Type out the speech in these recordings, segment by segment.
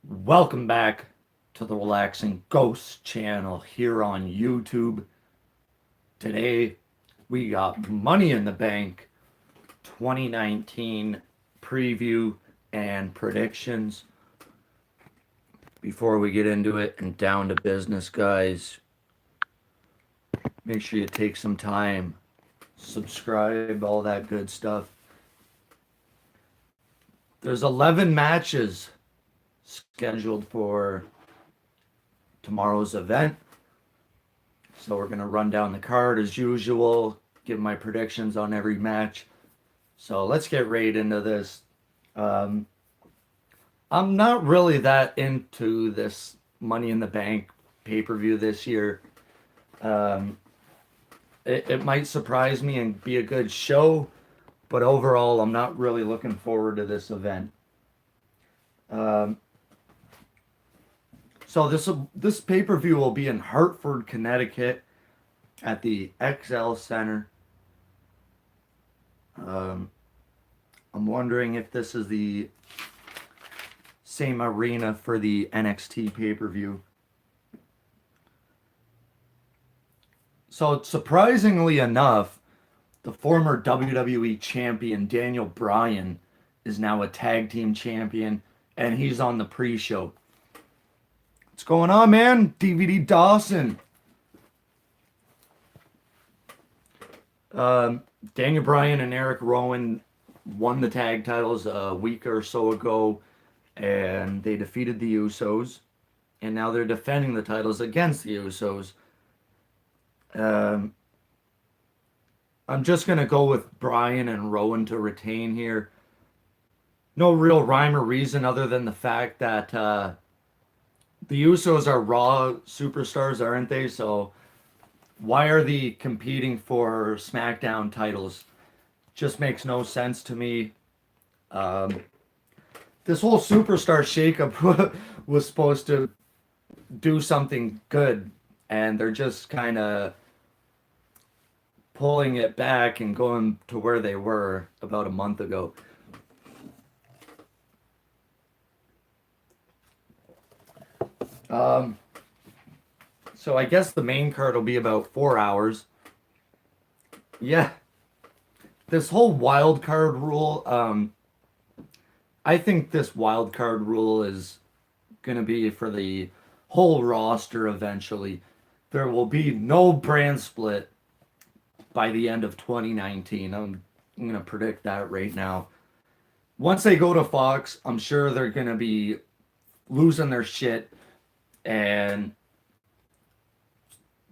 Welcome back to the Relaxing Ghost channel here on YouTube. Today we got Money in the Bank 2019 preview and predictions. Before we get into it and down to business, guys, make sure you take some time, subscribe, all that good stuff. There's 11 matches scheduled for tomorrow's event. So we're going to run down the card as usual, give my predictions on every match. So let's get right into this. I'm not really that into this Money in the Bank pay-per-view this year. It might surprise me and be a good show, but overall, I'm not really looking forward to this event. So this pay-per-view will be in Hartford, Connecticut, at the XL Center. I'm wondering if this is the same arena for the NXT pay-per-view. So surprisingly enough, the former WWE champion Daniel Bryan is now a tag team champion, and he's on the pre-show. What's going on, man? DVD Dawson. Daniel Bryan and Eric Rowan won the tag titles a week or so ago, and they defeated the Usos, and now they're defending the titles against the Usos. I'm just going to go with Bryan and Rowan to retain here. No real rhyme or reason other than the fact that the Usos are Raw superstars, aren't they? So why are they competing for SmackDown titles? Just makes no sense to me. This whole superstar shakeup was supposed to do something good, and they're just kind of pulling it back and going to where they were about a month ago. So I guess the main card will be about 4 hours. Yeah, this whole wild card rule, I think this wild card rule is going to be for the whole roster eventually. There will be no brand split by the end of 2019. I'm going to predict that right now. Once they go to Fox, I'm sure they're going to be losing their shit, and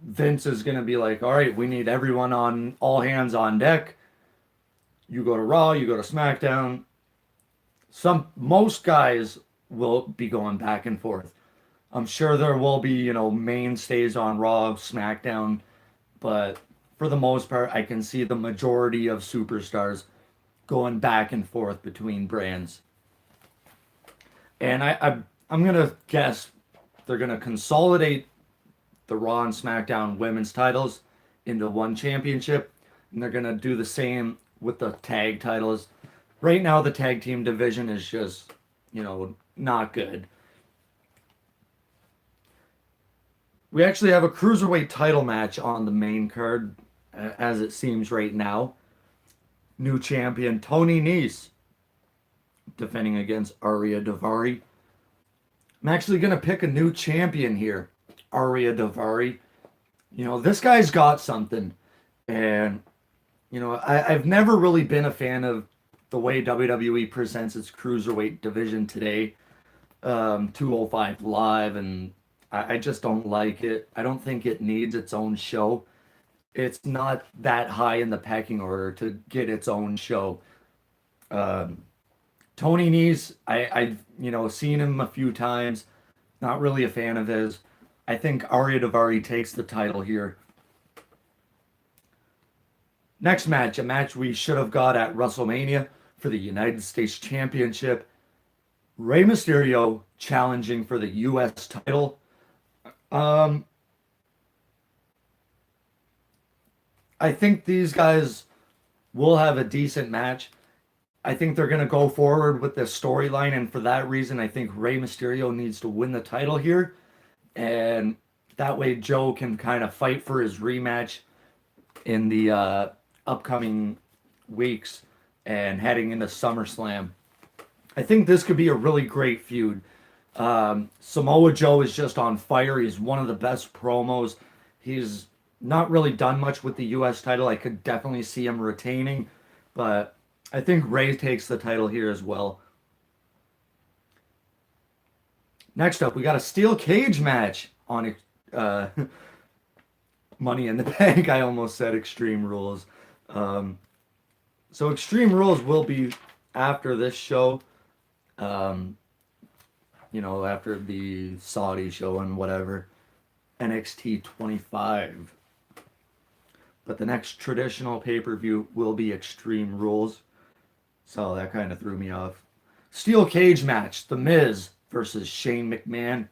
Vince is going to be like, all right, we need everyone on all hands on deck. You go to Raw, you go to SmackDown. Most guys will be going back and forth. I'm sure there will be, mainstays on Raw, SmackDown, but for the most part, I can see the majority of superstars going back and forth between brands. And I'm going to guess they're going to consolidate the Raw and SmackDown women's titles into one championship, and they're going to do the same with the tag titles. Right now, the tag team division is just, not good. We actually have a cruiserweight title match on the main card, as it seems right now. New champion Tony Nese defending against Arya Daivari. I'm actually going to pick a new champion here, Arya Daivari. This guy's got something. And, I've never really been a fan of the way WWE presents its cruiserweight division today. 205 Live, and I just don't like it. I don't think it needs its own show. It's not that high in the pecking order to get its own show. Tony Nese, I've seen him a few times. Not really a fan of his. I think Arya Daivari takes the title here. Next match, a match we should have got at WrestleMania for the United States Championship. Rey Mysterio challenging for the U.S. title. I think these guys will have a decent match. I think they're going to go forward with this storyline, and for that reason, I think Rey Mysterio needs to win the title here, and that way Joe can kind of fight for his rematch in the upcoming weeks and heading into SummerSlam. I think this could be a really great feud. Samoa Joe is just on fire. He's one of the best promos. He's not really done much with the U.S. title. I could definitely see him retaining, but I think Ray takes the title here as well. Next up, we got a steel cage match on uh, Money in the Bank. I almost said Extreme Rules. So Extreme Rules will be after this show. After the Saudi show and whatever. NXT 25. But the next traditional pay-per-view will be Extreme Rules. So that kind of threw me off. Steel cage match. The Miz versus Shane McMahon.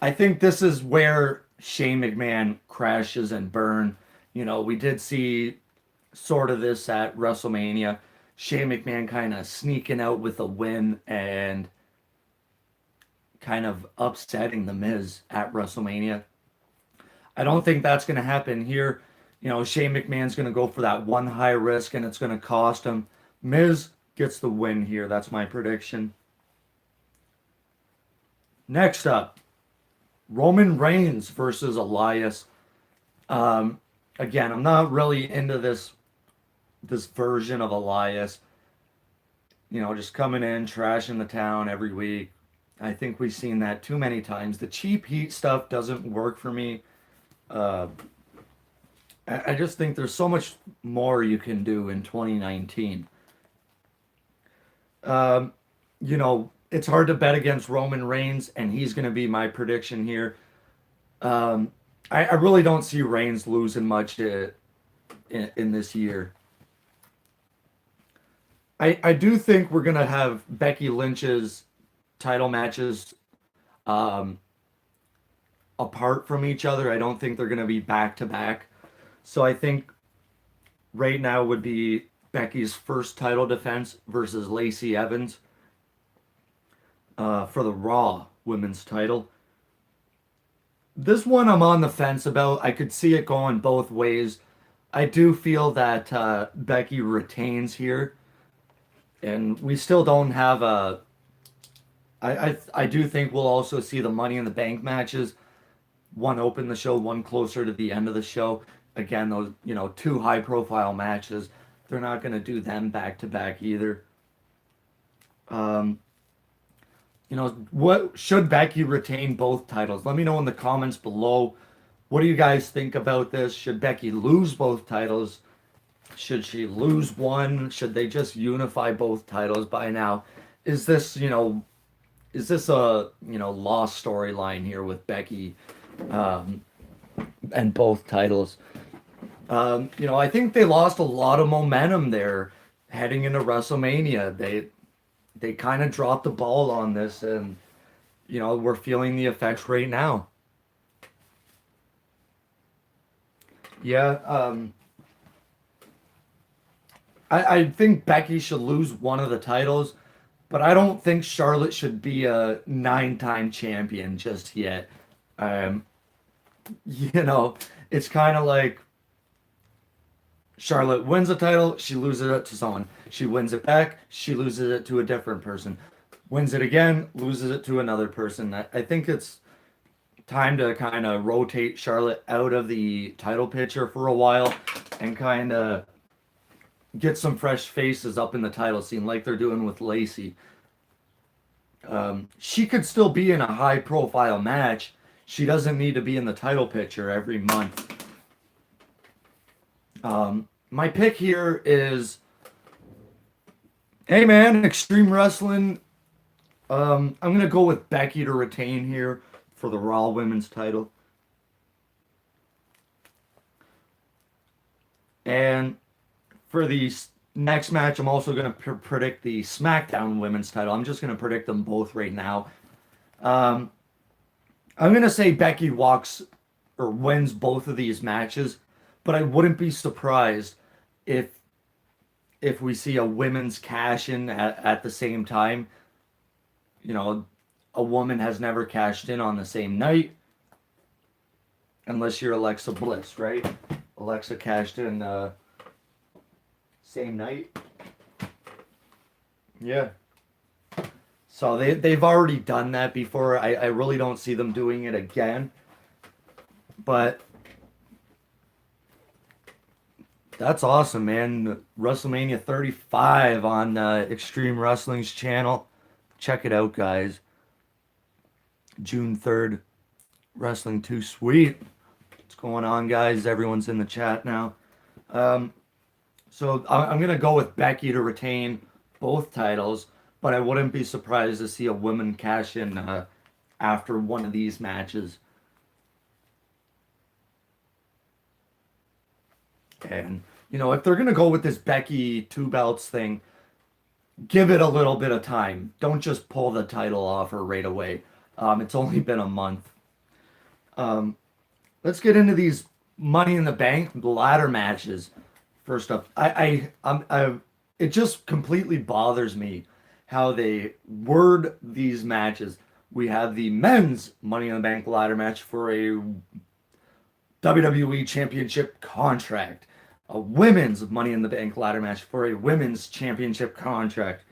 I think this is where Shane McMahon crashes and burn. We did see sort of this at WrestleMania. Shane McMahon kind of sneaking out with a win and kind of upsetting The Miz at WrestleMania. I don't think that's going to happen here. Shane McMahon's going to go for that one high risk and it's going to cost him. Miz gets the win here. That's my prediction. Next up, Roman Reigns versus Elias. Again, I'm not really into this version of Elias. Just coming in, trashing the town every week. I think we've seen that too many times. The cheap heat stuff doesn't work for me. I just think there's so much more you can do in 2019. It's hard to bet against Roman Reigns, and he's going to be my prediction here. I really don't see Reigns losing much in this year. I do think we're going to have Becky Lynch's title matches apart from each other. I don't think they're going to be back to back. So I think right now would be Becky's first title defense versus Lacey Evans for the Raw Women's title. This one I'm on the fence about. I could see it going both ways. I do feel that Becky retains here. And we still don't have a... I do think we'll also see the Money in the Bank matches. One open the show, one closer to the end of the show. Again, those, two high-profile matches. They're not going to do them back-to-back either. What should Becky retain both titles? Let me know in the comments below. What do you guys think about this? Should Becky lose both titles? Should she lose one? Should they just unify both titles by now? Is this a lost storyline here with Becky and both titles? I think they lost a lot of momentum there heading into WrestleMania. They kind of dropped the ball on this, and we're feeling the effects right now. Yeah, I think Becky should lose one of the titles, but I don't think Charlotte should be a 9-time champion just yet. It's kind of like Charlotte wins a title, she loses it to someone. She wins it back, she loses it to a different person. Wins it again, loses it to another person. I think it's time to kind of rotate Charlotte out of the title picture for a while and kind of get some fresh faces up in the title scene like they're doing with Lacey. She could still be in a high-profile match. She doesn't need to be in the title picture every month. My pick here is, hey man, Extreme Wrestling. I'm going to go with Becky to retain here for the Raw Women's title. And for the next match, I'm also going to predict the SmackDown Women's title. I'm just going to predict them both right now. I'm going to say Becky walks or wins both of these matches, but I wouldn't be surprised if if we see a women's cash in at the same time. You know, a woman has never cashed in on the same night unless you're Alexa Bliss, right? Alexa cashed in same night. Yeah. So they've already done that before. I really don't see them doing it again. But that's awesome, man. WrestleMania 35 on Extreme Wrestling's channel. Check it out, guys. June 3rd, Wrestling 2 Sweet. What's going on, guys? Everyone's in the chat now. So I'm going to go with Becky to retain both titles, but I wouldn't be surprised to see a woman cash in after one of these matches. And, you know, if they're going to go with this Becky two belts thing, give it a little bit of time. Don't just pull the title off her right away. It's only been a month. Let's get into these Money in the Bank ladder matches. First up, it just completely bothers me how they word these matches. We have the men's Money in the Bank ladder match for a WWE Championship contract, a women's Money in the Bank ladder match for a women's championship contract.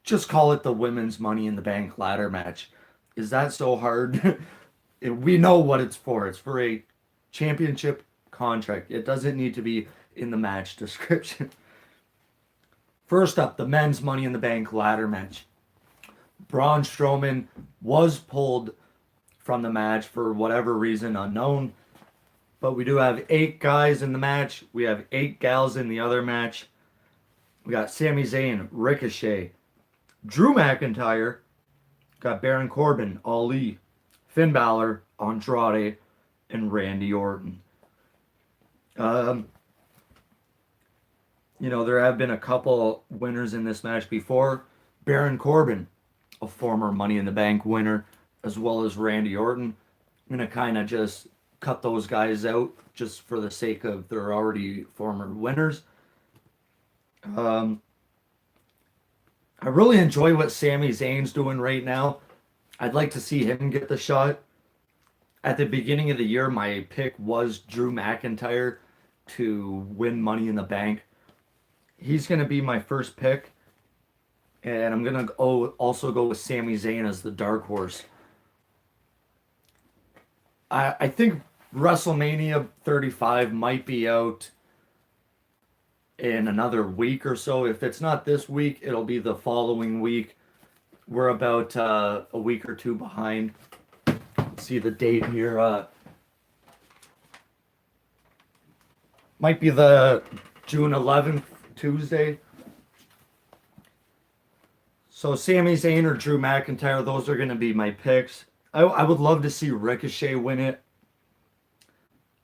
Just call it the women's Money in the Bank ladder match. Is that so hard? We know what it's for. It's for a championship contract. It doesn't need to be in the match description. First up, the men's Money in the Bank ladder match. Braun Strowman was pulled from the match for whatever reason unknown. But we do have 8 guys in the match. We have 8 gals in the other match. We got Sami Zayn, Ricochet, Drew McIntyre, got Baron Corbin, Ali, Finn Balor, Andrade, and Randy Orton. You know, there have been a couple winners in this match before. Baron Corbin, a former Money in the Bank winner, as well as Randy Orton. I'm going to kind of just cut those guys out just for the sake of they're already former winners. I really enjoy what Sami Zayn's doing right now. I'd like to see him get the shot. At the beginning of the year, my pick was Drew McIntyre to win Money in the Bank. He's going to be my first pick. And I'm going to also go with Sami Zayn as the dark horse. I think WrestleMania 35 might be out in another week or so. If it's not this week, it'll be the following week. We're about a week or two behind. Let's see the date here. Might be the June 11th, Tuesday. So Sami Zayn or Drew McIntyre, those are going to be my picks. I would love to see Ricochet win it.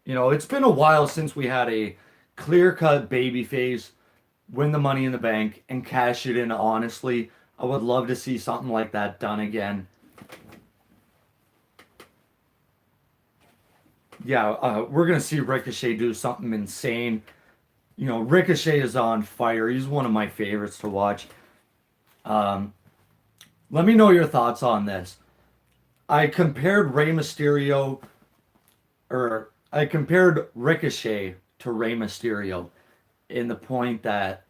You know, it's been a while since we had a clear-cut babyface win the Money in the Bank and cash it in honestly. I would love to see something like that done again. Yeah, we're going to see Ricochet do something insane. You know, Ricochet is on fire. He's one of my favorites to watch. Let me know your thoughts on this. I compared Ricochet to Rey Mysterio in the point that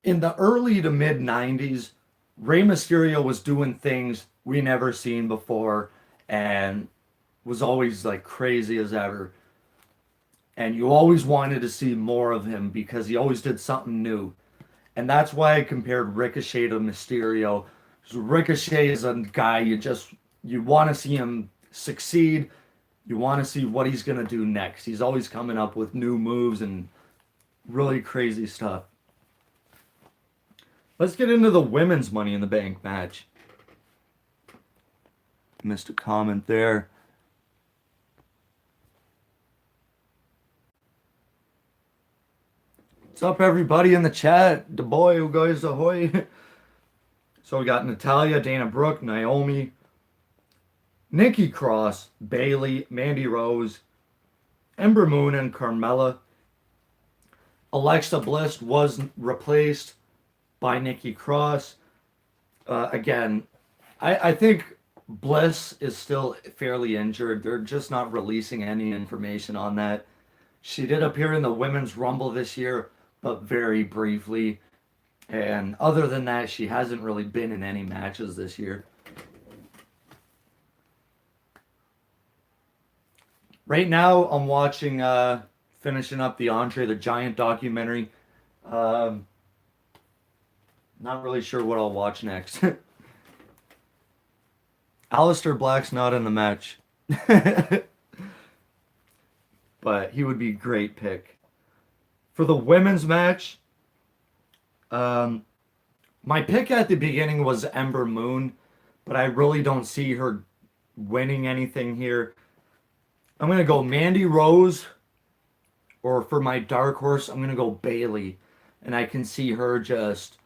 in the early to mid 90s, Rey Mysterio was doing things we never seen before and was always like crazy as ever. And you always wanted to see more of him because he always did something new. And that's why I compared Ricochet to Mysterio. So Ricochet is a guy you want to see him succeed. You want to see what he's going to do next. He's always coming up with new moves and really crazy stuff. Let's get into the women's Money in the Bank match. Missed a comment there. What's up, everybody in the chat? The boy, guys, ahoy. So we got Natalya, Dana Brooke, Naomi, Nikki Cross, Bayley, Mandy Rose, Ember Moon, and Carmella. Alexa Bliss was replaced by Nikki Cross. Again, I think Bliss is still fairly injured. They're just not releasing any information on that. She did appear in the Women's Rumble this year, but very briefly. And other than that, she hasn't really been in any matches this year. Right now, I'm watching, finishing up the Andre the Giant documentary. Um, Not really sure what I'll watch next. Aleister Black's not in the match, but he would be a great pick. For the women's match, um, my pick at the beginning was Ember Moon, but I really don't see her winning anything here. I'm gonna go Mandy Rose, or for my dark horse, I'm gonna go Bailey, and I can see her just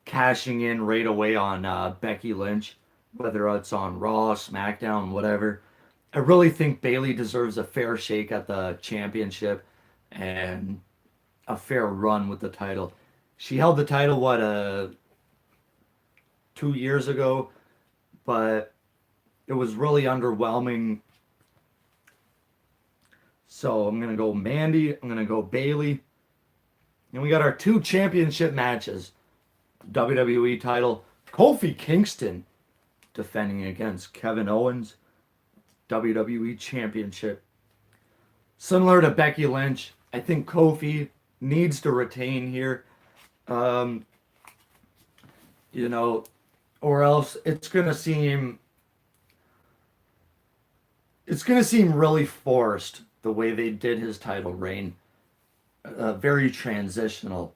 cashing in right away on Becky Lynch, whether it's on Raw, SmackDown, whatever. I really think Bailey deserves a fair shake at the championship and a fair run with the title. She held the title, 2 years ago, but it was really underwhelming. So I'm gonna go Mandy. I'm gonna go Bailey, and we got our two championship matches. WWE title, Kofi Kingston defending against Kevin Owens, WWE Championship. Similar to Becky Lynch, I think Kofi needs to retain here. Um, you know, or else it's gonna seem really forced the way they did his title reign. Very transitional.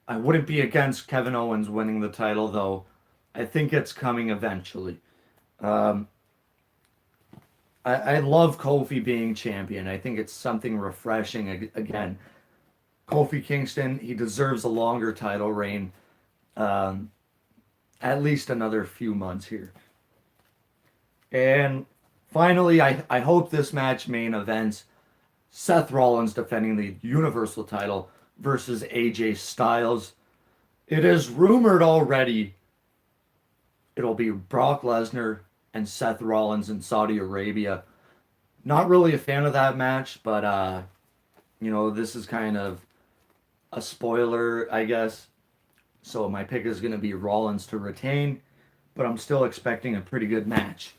I wouldn't be against Kevin Owens winning the title, though. I think it's coming eventually. Um, I love Kofi being champion. I think it's something refreshing. Again, Kofi Kingston, he deserves a longer title reign. Um, at least another few months here. And finally, I hope this match main events Seth Rollins defending the Universal title versus AJ Styles. It is rumored already it'll be Brock Lesnar and Seth Rollins in Saudi Arabia. Not really a fan of that match, but this is kind of a spoiler, I guess. So my pick is going to be Rollins to retain, but I'm still expecting a pretty good match.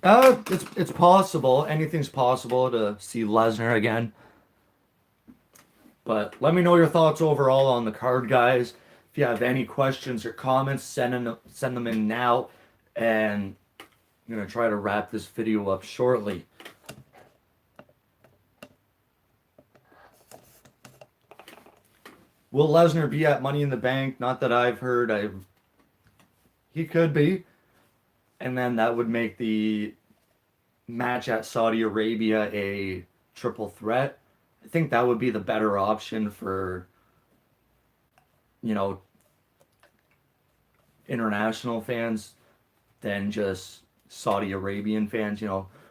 It's possible. Anything's possible to see Lesnar again. But let me know your thoughts overall on the card, guys. If you have any questions or comments, send them in now, and I'm gonna try to wrap this video up shortly. Will Lesnar be at Money in the Bank? Not that I've heard. He could be, and then that would make the match at Saudi Arabia a triple threat. I think that would be the better option for, you know, international fans than just Saudi Arabian fans.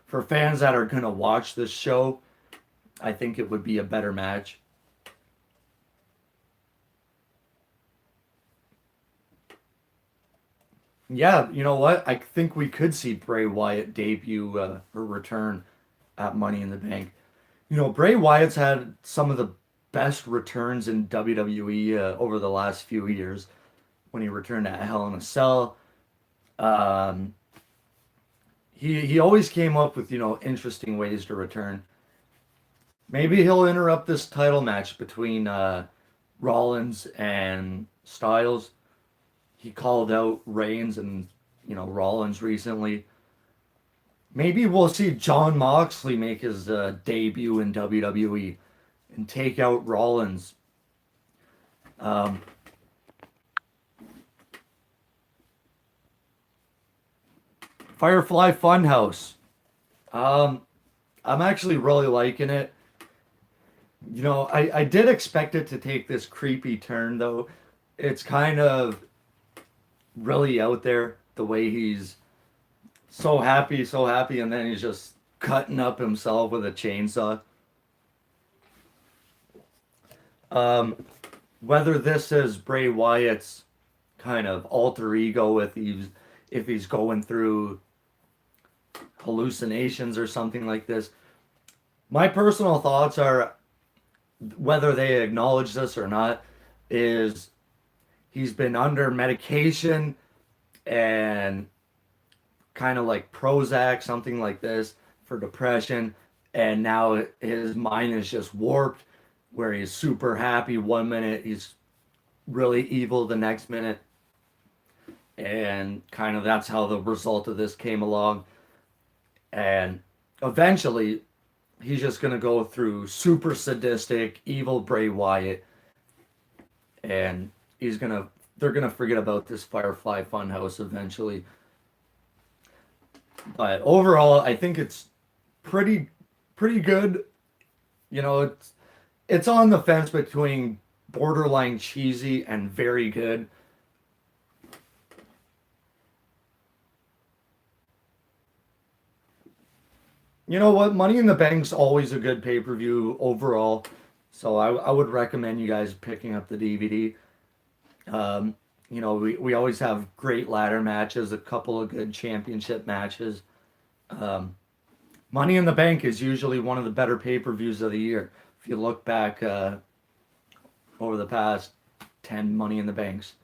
For fans that are going to watch this show, I think it would be a better match. Yeah, you know what? I think we could see Bray Wyatt debut or return at Money in the Bank. Bray Wyatt's had some of the best returns in WWE over the last few years. When he returned at Hell in a Cell, um, he always came up with interesting ways to return. Maybe he'll interrupt this title match between Rollins and Styles. He called out Reigns and Rollins recently. Maybe we'll see Jon Moxley make his debut in WWE and take out Rollins. Um, Firefly Funhouse. Um, I'm actually really liking it. I did expect it to take this creepy turn, though. It's kind of really out there the way he's so happy, and then he's just cutting up himself with a chainsaw. Um, whether this is Bray Wyatt's kind of alter ego, if he's going through hallucinations or something like this. My personal thoughts are, whether they acknowledge this or not, is he's been under medication and kind of like Prozac, something like this, for depression, and now his mind is just warped, where he's super happy one minute, he's really evil the next minute, and kind of that's how the result of this came along. And eventually, he's just gonna go through super sadistic, evil Bray Wyatt, and he's gonna they're gonna forget about this Firefly Funhouse eventually. But overall, I think it's pretty good. You know, it's on the fence between borderline cheesy and very good. You know what? Money in the Bank's always a good pay per view overall. So I would recommend you guys picking up the DVD. We always have great ladder matches, a couple of good championship matches. Um, Money in the Bank is usually one of the better pay per views of the year. If you look back over the past 10 Money in the Banks.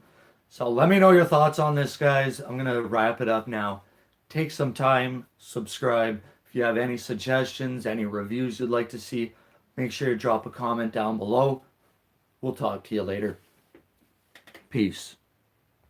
So let me know your thoughts on this, guys. I'm going to wrap it up now. Take some time, subscribe. If you have any suggestions, any reviews you'd like to see, make sure you drop a comment down below. We'll talk to you later. Peace.